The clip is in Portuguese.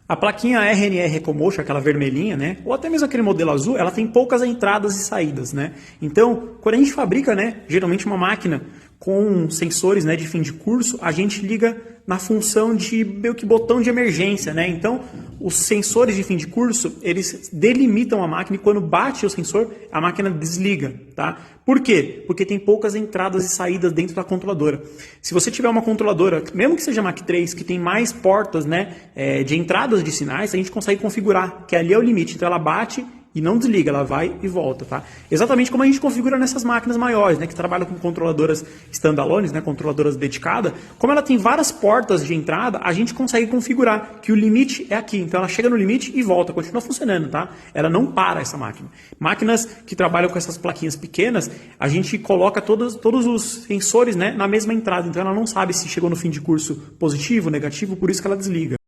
A plaquinha RNR EcoMotion, aquela vermelhinha, né? Ou até mesmo aquele modelo azul, ela tem poucas entradas e saídas, né? Então, quando a gente fabrica, né, geralmente uma máquina com sensores, né, de fim de curso, a gente liga na função de meio que botão de emergência, né? Então, os sensores de fim de curso, eles delimitam a máquina e quando bate o sensor, a máquina desliga, tá? Por quê? Porque tem poucas entradas e saídas dentro da controladora. Se você tiver uma controladora, mesmo que seja Mach 3, que tem mais portas, né, de entradas de sinais, a gente consegue configurar, que ali é o limite. Então ela bate e não desliga, ela vai e volta, tá? Exatamente como a gente configura nessas máquinas maiores, né, que trabalham com controladoras standalones, né, controladoras dedicadas. Como ela tem várias portas de entrada, a gente consegue configurar que o limite é aqui. Então ela chega no limite e volta, continua funcionando, tá? Ela não para essa máquina. Máquinas que trabalham com essas plaquinhas pequenas, a gente coloca todos os sensores, né, na mesma entrada. Então ela não sabe se chegou no fim de curso positivo, negativo, por isso que ela desliga.